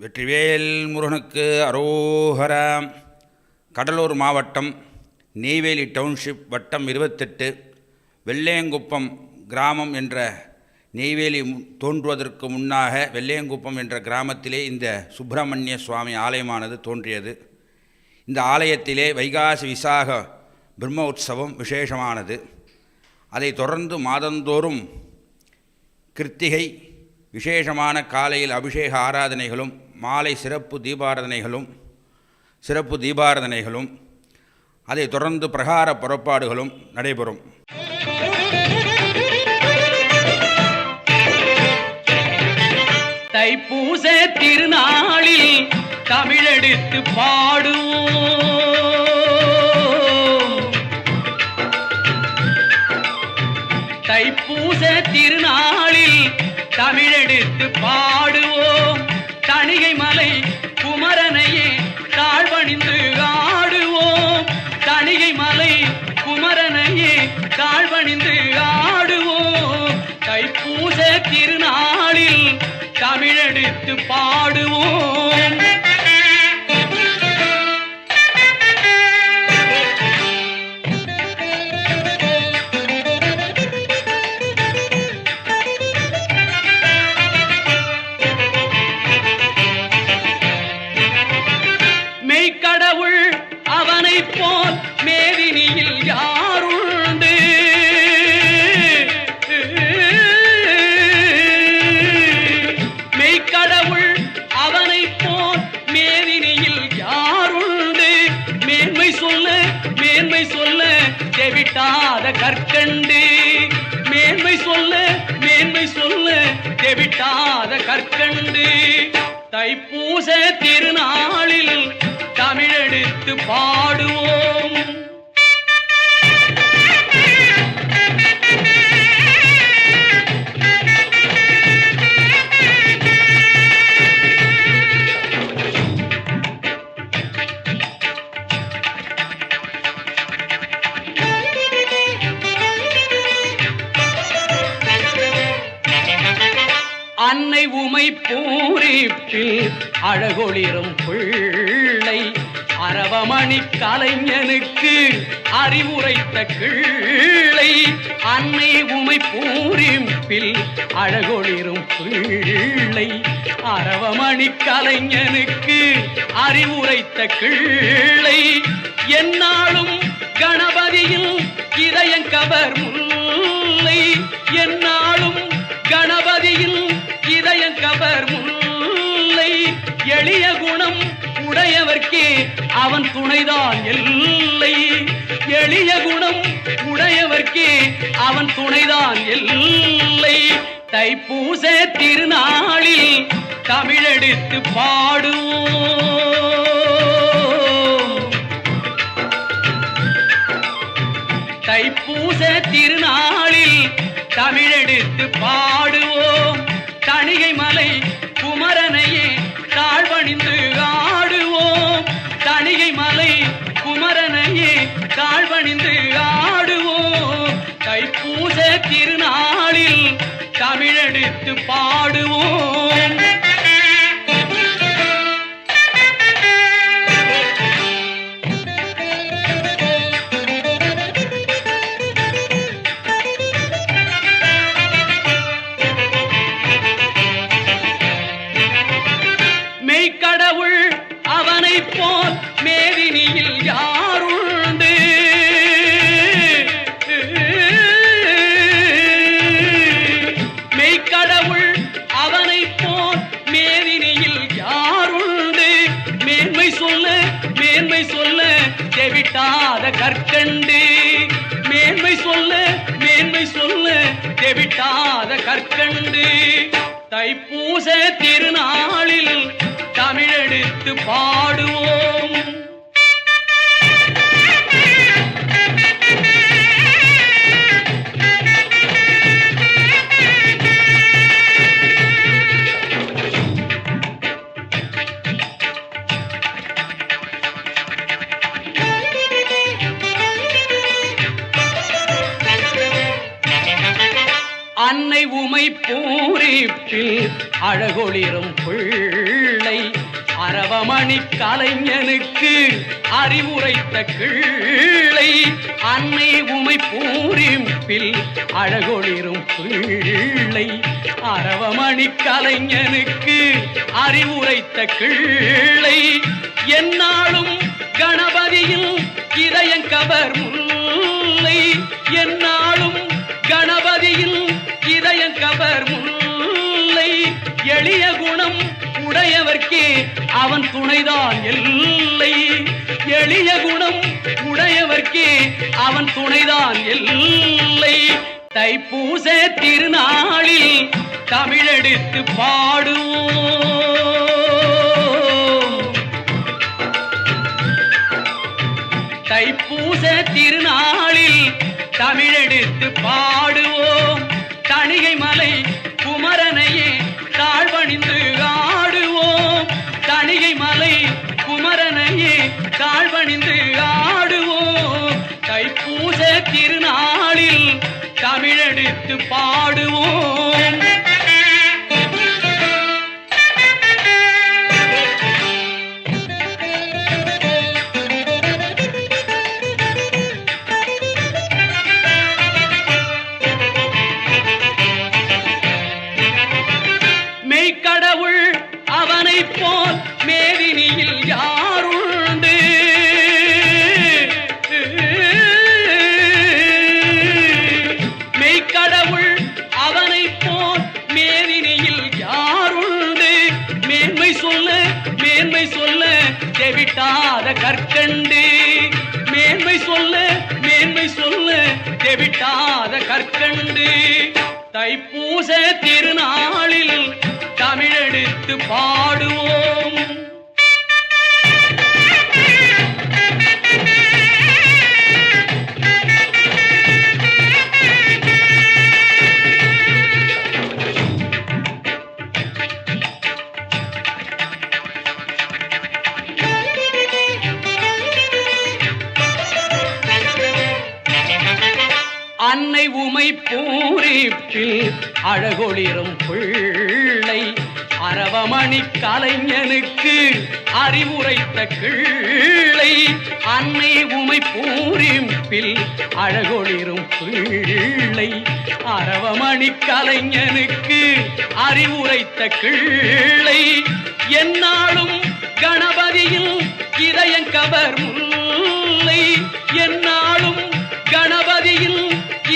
வெற்றிவேல் முருகனுக்கு அரோகரா. கடலூர் மாவட்டம் நெய்வேலி டவுன்ஷிப் வட்டம் 28 வெள்ளையங்குப்பம் கிராமம் என்ற நெய்வேலி தோன்றுவதற்கு முன்னாக வெள்ளையங்குப்பம் என்ற கிராமத்திலே இந்த சுப்பிரமணிய சுவாமி ஆலயமானது தோன்றியது. இந்த ஆலயத்திலே வைகாசி விசாக பிரம்ம உற்சவம் விசேஷமானது. அதை தொடர்ந்து மாதந்தோறும் கிருத்திகை விசேஷமான காலையில் அபிஷேக ஆராதனைகளும் மாலை சிறப்பு தீபாராதனைகளும் அதை தொடர்ந்து பிரகார புறப்பாடுகளும் நடைபெறும். தைப்பூச திருநாளில் தமிழெடுத்து பாடுவோம். தைப்பூச திருநாளில் தமிழெடுத்து பாடுவோம். தணிகை மலை குமரனையே தாழ்வணிந்து ஆடுவோம். தணிகை மலை குமரனையே தாழ்வணிந்து ஆடுவோம். தைப்பூச திருநாளில் தமிழெடுத்து பாடுவோம். மெய்க்கடவுள் அவனை போல் மேதினியில் யாருண்டு? மெய்க்கடவுள் அவனை போல் மேதினியில் யாருண்டு? மேன்மை சொல்ல தெவிட்டாத கற்கண்டு. மேன்மை சொல்ல தெவிட்டாத கற்கண்டு. தைப்பூச திருநாளில் தமிழெடுத்து பாடுவோம். அன்னை உமை பூரிப்பில் அழகொளிரும் பிள்ளை அரவமணி கலைஞனுக்கு அறிவுரைத்த கிள்ளை. அன்னை உமை பூரிப்பில் அழகொளிரும் பிள்ளை அரவமணி கலைஞனுக்கு அறிவுரைத்த கிள்ளை. என்னாலும் கணபதியில் இதயங்கவர் முல்லை. என்னாலும் கணபதியில் இதயங்கவர் முல்லை. எளிய குணம் உடையவர்க்கே அவன் துணைதான் எல்லை. எளிய குணம் உடையவர்க்கே அவன் துணைதான் எல்லை. தைப்பூச திருநாளில் தமிழெடுத்து பாடுவோம். தைப்பூச திருநாளில் தமிழெடுத்து பாடுவோம். தணிகை மலை குமரனையே தாழ்வணிந்து ஆடுவோம். தணிகை மலை குமரனையே தாழ்வணிந்து ஆடுவோம். தைப்பூச திருநாளில் தமிழெடுத்து பாடுவோம். மெய்க்கடவுள் அவனை போல் மேதினியில் யாருண்டு? மெய்க்கடவுள் அவனை போல் மேதினியில் யாருண்டு? மேன்மை சொல்ல தெவிட்டாத கற்கண்டு. மேன்மை சொல்ல தெவிட்டாத கற்கண்டு. தைப்பூச திருநாளில் தமிழெடுத்து பாடுவோம். அன்னை உமை பூரிப்பில் அழகொளிரும் பிள்ளை அரவமணி கலைஞனுக்கு அறிவுரைத்த கிள்ளை. அன்னை உமை பூரிப்பில் அழகொளிரும் பிள்ளை அரவமணி கலைஞனுக்கு அறிவுரைத்த கிள்ளை. என்னாலும் கணபதியில் இதயங்கவர் முல்லை. என்னாலும் கணபதியில் இதயங்கவர் முல்லை. எளிய குணம் உடையவர்க்கே அவன் துணைதான் எல்லை. எளிய குணம் உடையவர்க்கே அவன் துணைதான் எல்லை. தைப்பூச திருநாளில் தமிழெடுத்து பாடுவோம். தைப்பூச திருநாளில் தமிழெடுத்து பாடுவோம். தணிகை மலை குமரனையே தாழ்வணிந்து ஆடுவோம். தணிகை மலை குமரனையே தாழ்வணிந்து ஆடுவோம். தைப்பூச திருநாளில் தமிழெடுத்து பாடுவோம். மெய்க்கடவுள் அவனை போல் மேதினியில் யாருண்டு? மெய்க்கடவுள் அவனை போல் மேதினியில் யாருண்டு? மேன்மை சொல்ல மேன்மை சொல்ல தெவிட்டாத கற்கண்டு. மேன்மை சொல்ல மேன்மை சொல்ல தெவிட்டாத கற்கண்டு. தைப்பூச திருநாளில் தமிழெடுத்து பாடுவோம். அன்னை உமை பூரிப்பில் அழகொளிரும் பிள்ளை அரவமணி கலைஞனுக்கு அறிவுரைத்த கிள்ளை. அன்னை உமை பூரிப்பில் அழகொளிரும் பிள்ளை அரவமணி கலைஞனுக்கு அறிவுரைத்த கிள்ளை. என்னாலும் கணபதியில் இதயங்கவர் முல்லை. என்னாலும் கணபதியில்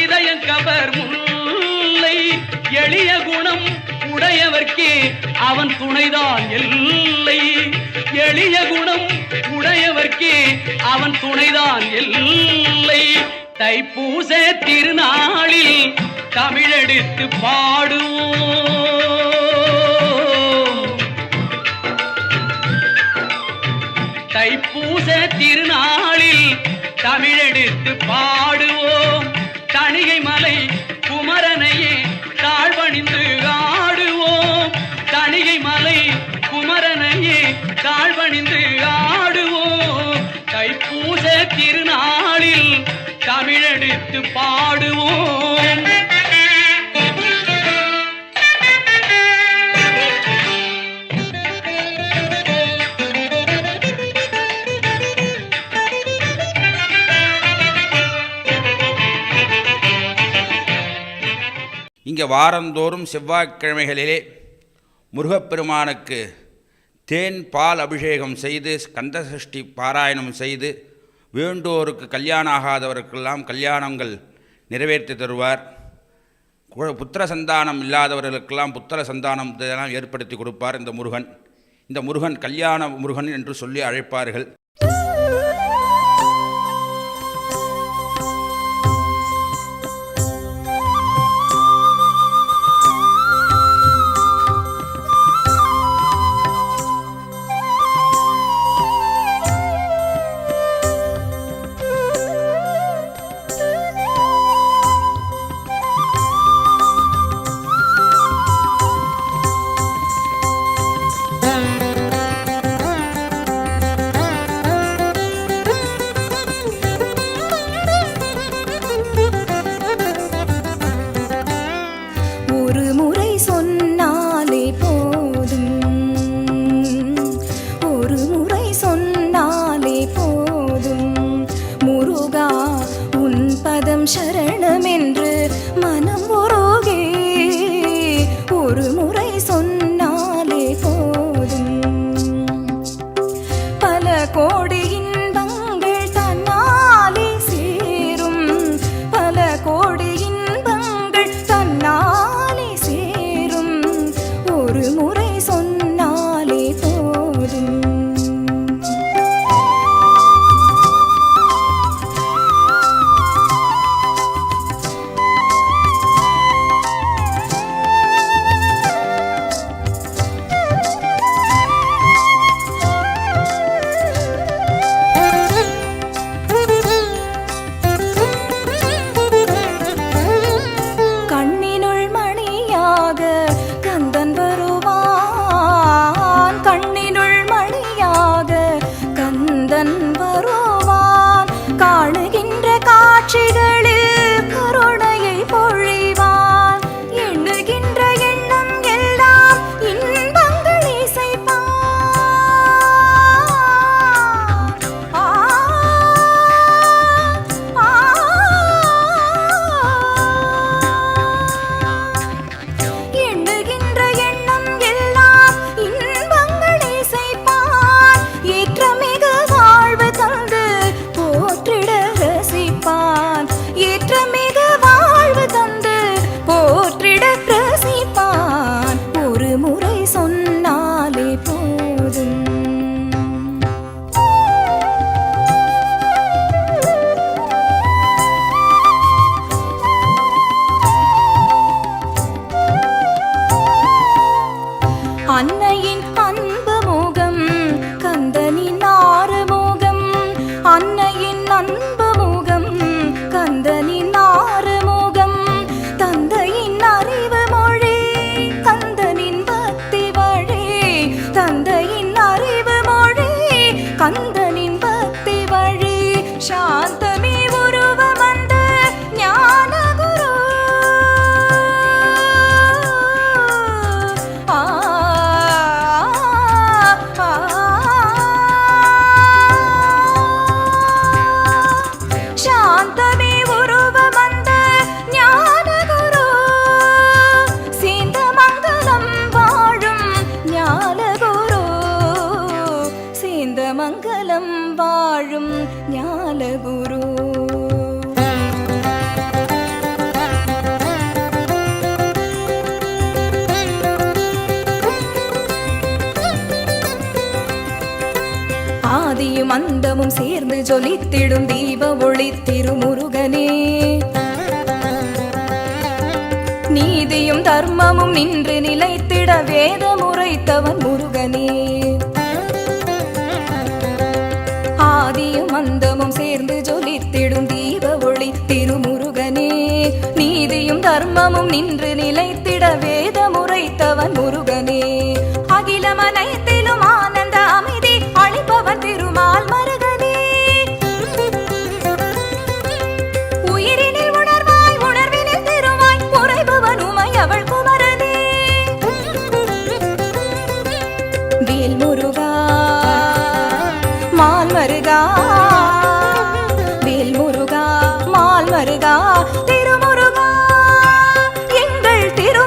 இதயங்கவர் முல்லை. எளிய குணம் உடையவர்க்கே அவன் துணைதான் எல்லை. எளிய குணம் உடையவர்க்கே அவன் துணைதான் எல்லை. தைப்பூச திருநாளில் தமிழெடுத்து பாடுவோம். தைப்பூச திருநாளில் தமிழெடுத்து பாடுவோம். தணிகை மலை குமரனையே தாழ்வணிந்து ஆடுவோம். தணிகை மலை குமரனையே தாழ்வணிந்து ஆடுவோம். தைப்பூச திருநாளில் தமிழெடுத்து பாடுவோம். இங்கே வாரந்தோறும் செவ்வாய்க்கிழமைகளிலே முருகப்பெருமானுக்கு தேன் பால் அபிஷேகம் செய்து கந்தசஷ்டி பாராயணம் செய்து வேண்டோருக்கு கல்யாணம் ஆகாதவருக்கெல்லாம் கல்யாணங்கள் நிறைவேற்றி தருவார். புத்திர சந்தானம் இல்லாதவர்களுக்கெல்லாம் புத்திர சந்தானம் இதெல்லாம் ஏற்படுத்தி கொடுப்பார் இந்த முருகன். இந்த முருகன் கல்யாண முருகன் என்று சொல்லி அழைப்பார்கள். சரணம் என்று மனம் உருகி ஒரு முறை சொன்னாலே போதும். பல கோடி இன்பங்கள் தன்னாலே சேரும், பல கோடி இன்பங்கள் தன்னாலே சேரும், ஒரு முறை சொன்னாலே போதும். கண்ணினுள் மணியாக கந்தன் வருவான், கண்ணினுள் மணியாக கந்தன் வருவான். காணுகின்ற காட்சிகளில் கருணையை பொழிவான், எண்ணுகின்ற எண்ணம் எல்லாம் இன்பங்கள் இசைப்பான். ஆ ஆ எண்ணுகின்ற எண்ணம் எல்லாம் இன்பங்கள் இசைப்பான். ஏற்றமிகு வாழ்வு தந்து போற்றிட ரசிப்பான், ஏற்றமிகு வாழ்வு தந்து போற்றிட ரசிப்பான், ஒரு முறை சொன்னாலே போதும். அன்னையின் அன்பு முகம் கந்தனின் ஆறுமுகம், அன்னையின் அன்பு முகம் கந்தனின் ஆறுமுகம். தந்தையின் அறிவு மொழி கந்தனின் பக்தி வழி, தந்தையின் அறிவு மொழி கந்தனின் பக்தி வழி. சாந்தமே உருவம் வந்த ஞானகுரு, ஆ ஆ சாந்தமே உருவம் வந்த ஞானகுரு, சேந்த மங்களம் வாழும் ஞானகுரு, சேந்த மங்களம் வாழும் ஞானகுரு. ஆதியும் அந்தமும் சேர்ந்து ஜொலித்திடும் தீப ஒளி திருமுருகனே, நீதியும் தர்மமும் நின்று நிலைத்திட வேதம் உரைத்தவன் முருகனே. ஆதியும் அந்தமும் சேர்ந்து ஜொலித்திடும் தீப ஒளி திருமுருகனே, நீதியும் தர்மமும் நின்று நிலைத்திட வேதம் உரைத்தவன் முருகனே. அகிலம் அனைத்திலும் ஆனந்த அமைதி அளிப்பவன் திருமால் மருகனே. உயிரினில் உணர்வாய் உணர்வினில் திருவாய் உறைபவன் உமையவள் குமரனே. வேல் முருகா மால் மருகா, வேல் முருகா மால் மருகா, திருமுருகா எங்கள் திரு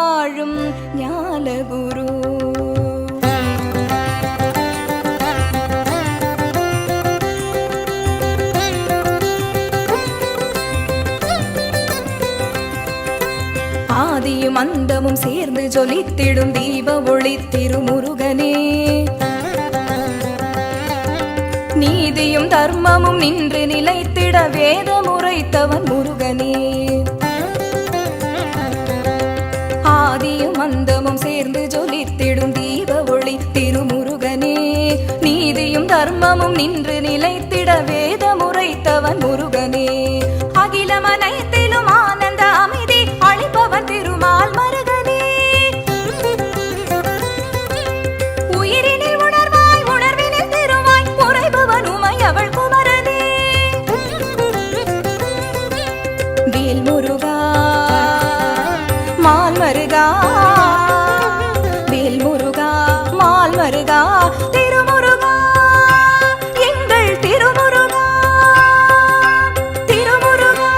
வாழும் ஞானகுரு. ஆதியும் அந்தமும் சேர்ந்து ஜொலித்திடும் தீப ஒளி திருமுருகனே, நீதியும் தர்மமும் நின்று நிலைத்திட வேதம் உரைத்தவன் முருகனே. ஆதியும் அந்தமும் சேர்ந்து ஜொலித்திடும் தீப ஒளி திருமுருகனே, நீதியும் தர்மமும் நின்று நிலைத்திட வேதம் உரைத்தவன் முருகனே. அகிலம் அனைத்திலும் ஆனந்த அமைதி அளிப்பவன் திருமால் மருகனே. உயிரினில் உணர்வாய் உணர்வினில் திருவாய் உறைபவன் உமையவள் குமரனே. வேல் முருகா மால் மருகா, வேல் முருகா மால் மருகா, திருமுருகா எங்கள் திருமுருகா, திருமுருகா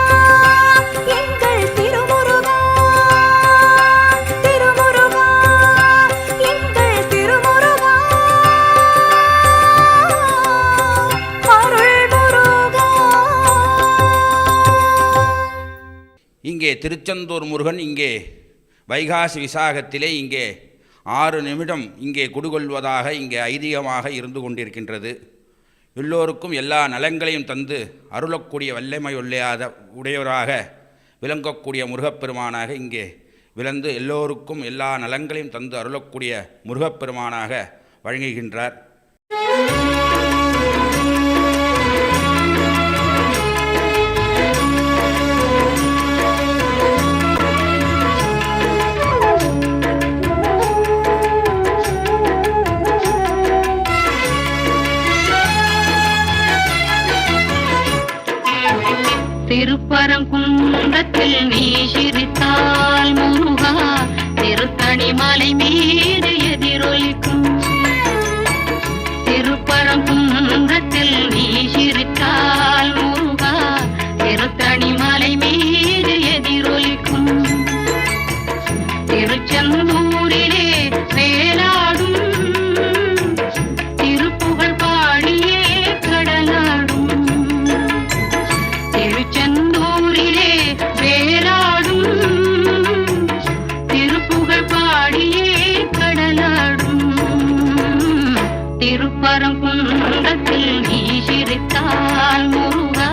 எங்கள் திருமுருகா, திருமுருகா எங்கள் திருமுருகா, அருள் முருகா. இங்கே திருச்செந்தூர் முருகன் இங்கே வைகாசி விசாகத்திலே இங்கே 6 நிமிடம் இங்கே குடிகொள்வதாக இங்கே ஐதீகமாக இருந்து கொண்டிருக்கின்றது. எல்லோருக்கும் எல்லா நலங்களையும் தந்து அருளக்கூடிய வல்லமை உடையவராக விளங்கக்கூடிய முருகப்பெருமானாக இங்கே விளந்து எல்லோருக்கும் எல்லா நலங்களையும் தந்து அருளக்கூடிய முருகப்பெருமானாக வழங்குகின்றார். திருப்பரங்குன்றத்தில் நீ சிரித்தால் முருகா, திருத்தணி மலை மீது எதிரொலிக்கும். திருப்பரங்குன்றத்தில் நீ சிரித்தால் முருகா, திருத்தணி மலை மீது எதிரொலிக்கும். திருச்செந்தூரிலே வேலாடும் திருப்புகழ் பாடியே கடலாடும். திருச்செந்தூரிலே வேலாடும் திருப்புகழ் பாடியே கடலாடும். திருப்பரங்குன்றத்தில் நீ சிரித்தால் முருகா,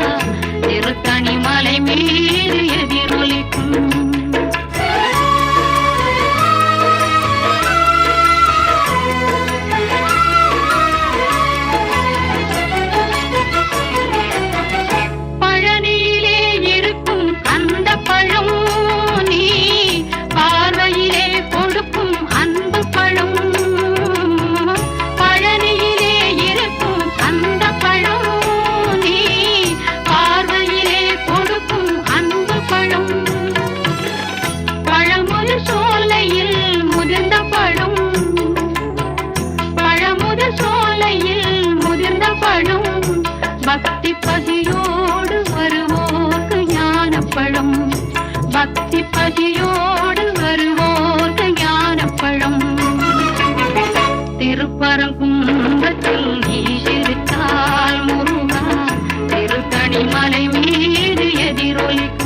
திருத்தணி மலை மீது எதிரொலிக்கும். பக்தி பசியோடு வருவோர்க்கு ஞானப்பழம், பக்தி பசியோடு வருவோர்க்கு ஞானப்பழம். திருப்பரங்குன்றத்தில் நீ சிரித்தால் முருகா, திருத்தணி மலை மீது எதிரொலிக்கும்.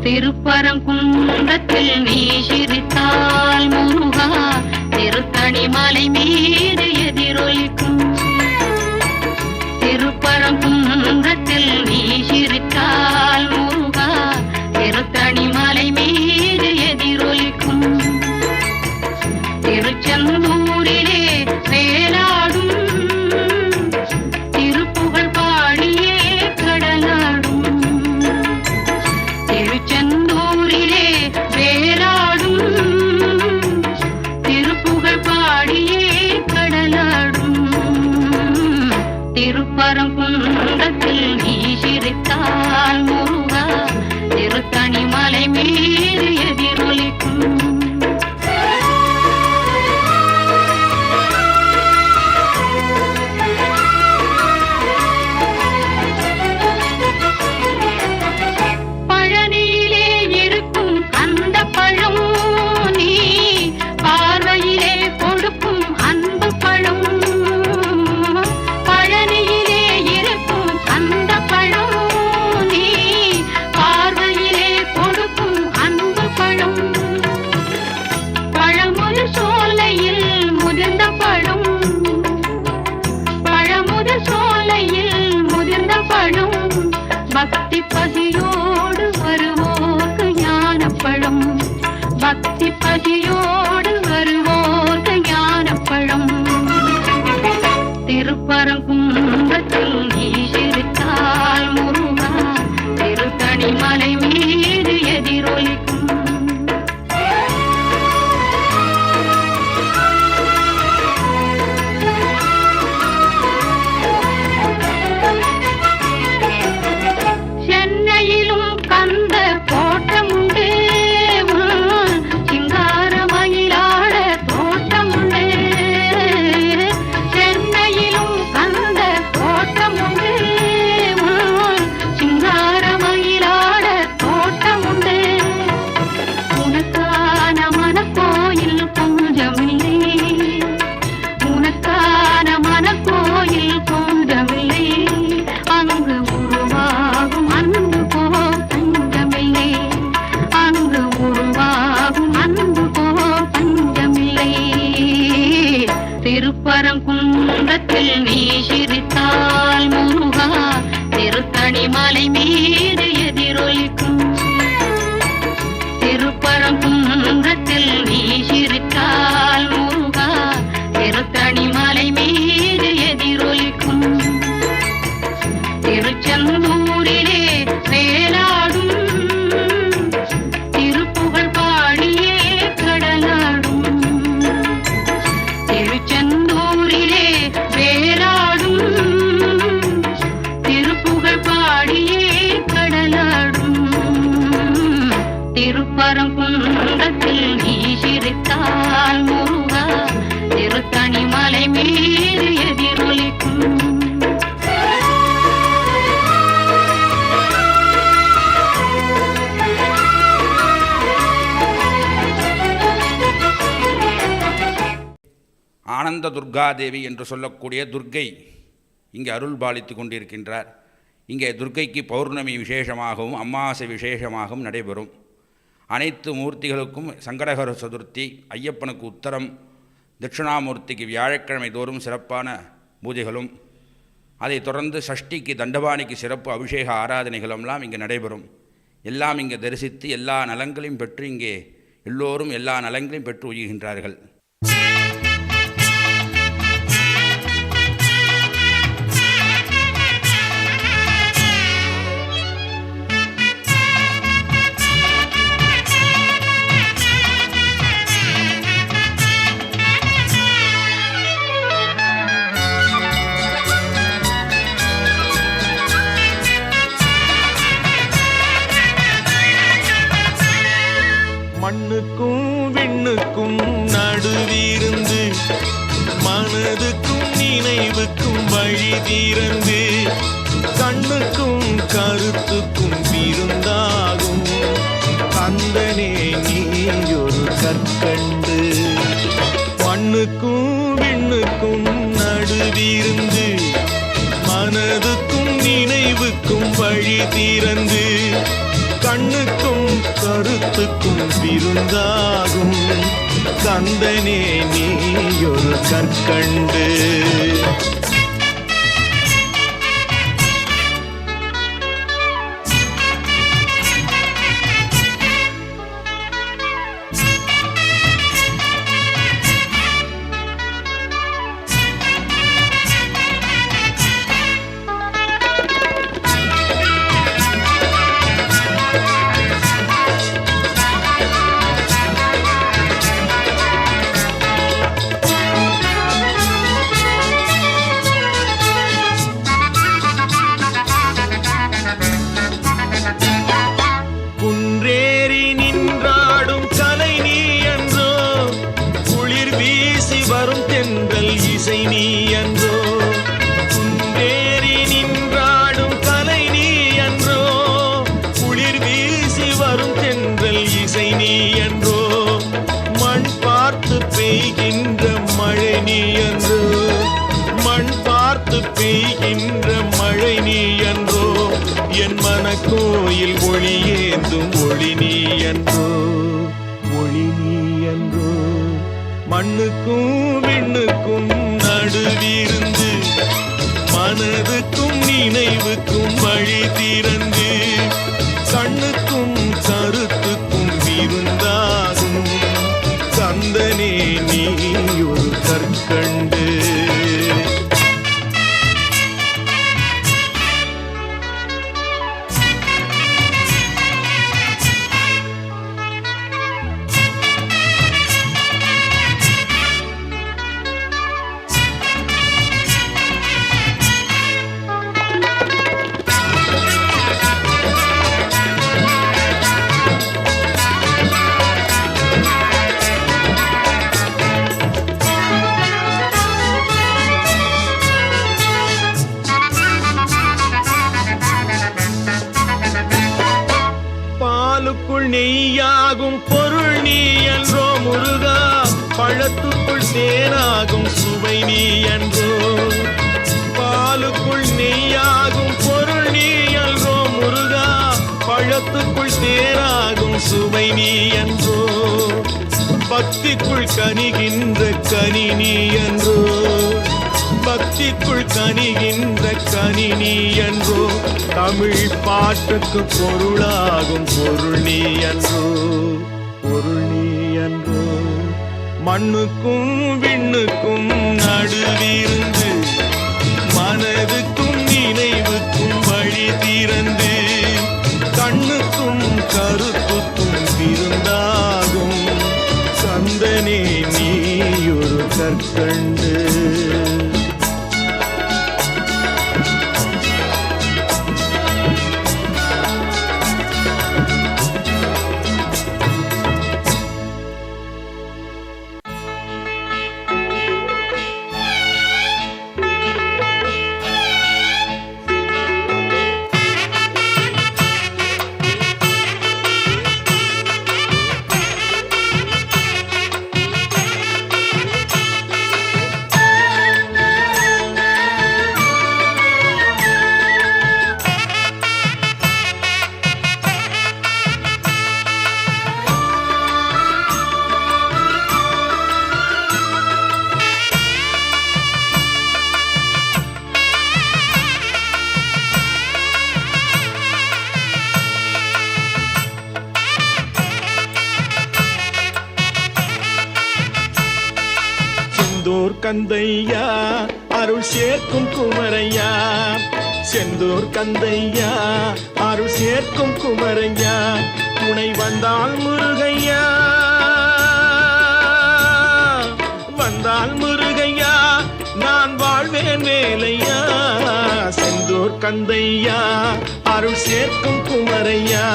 திருப்பரங்குன்றத்தில் நீ சிரித்தால் முருகா, திருத்தணி மலை மீது எதிரொலிக்கும். திருப்பரங்குன்றத்தில் நீ சிரித்தால் மீது எதிரொலிக்கும். பழனியிலே இருக்கும் அந்த பழம் நீ பார்வையிலே கொடுக்கும் அன்பு பழம். பழனியிலே இருக்கும் அந்த பழம் நீ பார்வையிலே கொடுக்கும் அன்பு பழம். பழமுது சோலையில் முதிர்ந்த பழம். பழமுது சோலையில் முதிர்ந்த பழம். பக்தி பசியோடு வருவோர்க்கு ஞானப்பழம். பக்தி பசியோடு வருவோர்க்கு ஞானப்பழம். திருப்பரங்குன்றத்தில் நீ சிரித்தால் முருகா திருத்தணி மலை மீது எதிரொலிக்கும். சென்னையிலும் கந்த கோட்டமுண்டு. சிங்கார மயிலாட தோட்டமுண்டு. சென்னையிலும் கந்த கோட்டமுண்டு. சிங்கார மயிலாட தோட்டமுண்டு. உனக்கான மனக்கோயில் கொஞ்சமில்லை. உனக்கான மனக்கோயில் கொஞ்சமில்லை. அங்கு உருவாகும் அன்பு போல் தஞ்சமில்லை. அங்கு உருவாகும் அன்பு போல் தஞ்சமில்லை. திருப்பரங்குன்றத்தில் நீ சிரித்தால் முருகா திருத்தணி மலை மீது எதிரொலிக்கும். திருப்பரங்குன்றத்தில் நீ சிரித்தால் முருகா திருத்தணி மலை மீது எதிரொலிக்கும். திருச்செந்தூரிலே வேலாடும் திருப்புகழ் பாடியே கடலாடும். திருச்செந்தூரிலே வேலாடும் திருப்புகழ் பாடியே கடலாடும். திருப்பரங்குன்றத்தில் நீ சிரித்தால் முருகா திருத்தணி மலை மீது எதிரொலிக்கும். ஆனந்த துர்காதேவி என்று சொல்லக்கூடிய துர்க்கை இங்கே அருள் பாலித்து கொண்டிருக்கின்றார். இங்கே துர்க்கைக்கு பௌர்ணமி விசேஷமாகவும் அமாவாசை விசேஷமாகவும் நடைபெறும். அனைத்து மூர்த்திகளுக்கும் சங்கடகர சதுர்த்தி, ஐயப்பனுக்கு உத்தரம், தட்சிணாமூர்த்திக்கு வியாழக்கிழமை தோறும் சிறப்பான பூஜைகளும், அதைத் தொடர்ந்து சஷ்டிக்கு தண்டபாணிக்கு சிறப்பு அபிஷேக ஆராதனைகளும்லாம் இங்கே நடைபெறும். எல்லாம் இங்கே தரிசித்து எல்லா நலங்களையும் பெற்று இங்கே எல்லோரும் எல்லா நலங்களையும் பெற்று உய்கின்றார்கள். மண்ணுக்கும் விண்ணுக்கும் நடுவிருந்து மனதுக்கும் நினைவுக்கும் வழி திறந்து கண்ணுக்கும் கருத்துக்கும் விருந்தாகும் கந்தனே நீயொரு கற்கண்டு. மண்ணுக்கும் விண்ணுக்கும் நடுவிருந்து மனதுக்கும் நினைவுக்கும் வழி திறந்து கண்ணுக்கும் கருத்துக்கும் விருந்தாகும் கந்தனே நீயொரு கற்கண்டு. நீ என்றோ, மண் பார்த்து பெய்கின்ற மழை நீ என்றோ, மண் பார்த்து பெய்கின்ற மழை நீ என்றோ, என் மனக்கோயில் ஒளியேந்தும் ஒளி நீ என்றோ, ஒளி நீ என்றோ. மண்ணுக்கும் விண்ணுக்கும் நடுவிருந்து மனதுக்கும் நினைவுக்கும் வழி திறந்து கண்ணுக்கும் கருத்துக்கும் விருந்தாகும் கந்தனே நீ ஒரு கற்கண்டு. நெய்யாகும் பொருள் நீ என்றோ முருகா, பழத்துக்குள் தேனாகும் சுவை நீ என்றோ, பாலுக்குள் நெய்யாகும் பொருள் நீ என்றோ முருகா, பழத்துக்குள் தேனாகும் சுவை நீ என்றோ, பக்திக்குள் கனிகின்ற கனி நீ என்றோ, பக்திக்குள் கனிகின்ற கனி நீ என்றோ, தமிழ் பாட்டுக்கு பொருளாகும் பொருள் நீ என்றோ, பொருள் நீ என்றோ. மண்ணுக்கும் விண்ணுக்கும் நடுவிருந்து மனதுக்கும் நினைவுக்கும் வழி திறந்து கண்ணுக்கும் கருத்துக்கும் விருந்தாகும் கந்தனே நீ ஒரு கற்கண்டு. செந்தூர் கந்தையா அருள் சேர்க்கும் குமரையா, செந்தூர் கந்தையா அருள் சேர்க்கும் குமரையா, துணை வந்தால் முருகையா, வந்தால் முருகையா நான் வாழ்வேன் வேலையா, செந்தூர் கந்தையா அருள் சேர்க்கும் குமரையா.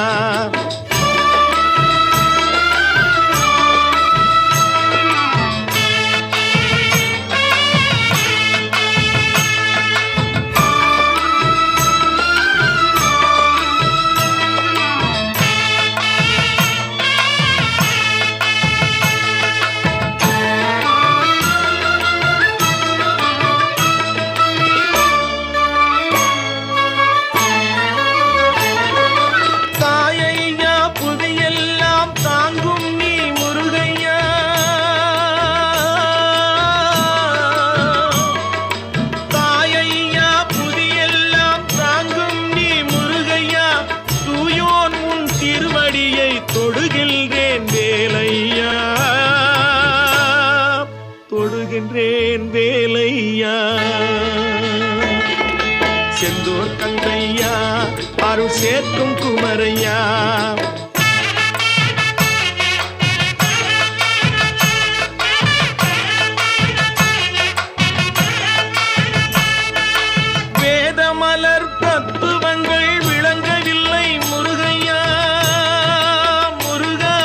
தொடுகின்றேன் வேலையா, தொடுகின்றேன் வேலையா, செந்தூர் கந்தையா அருள் சேர்க்கும் குமரையா. வேதமலர் தத்துவங்கள் விளங்கவில்லை முருகையா, முருகா,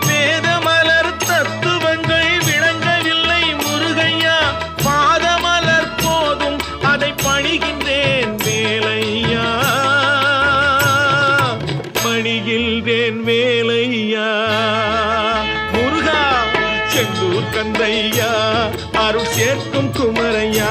வேதமலர் தத்துவங்கள் விளங்கவில்லை முருகையா, பாதமலர் போதும் அதை பணிகின்றேன் வேலையா, வாழ்வேன் வேலையா. முருகா செந்தூர் கந்தையா அருள் சேர்க்கும் குமரையா.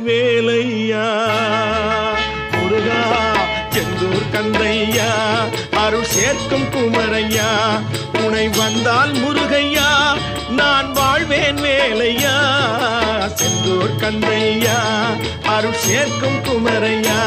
வேலையா. முருகா செந்தூர் கந்தையா அருள் சேர்க்கும் குமரையா. துணை வந்தால் முருகையா நான் வாழ்வேன் வேலையா. செந்தூர் கந்தையா அருள் சேர்க்கும் குமரையா.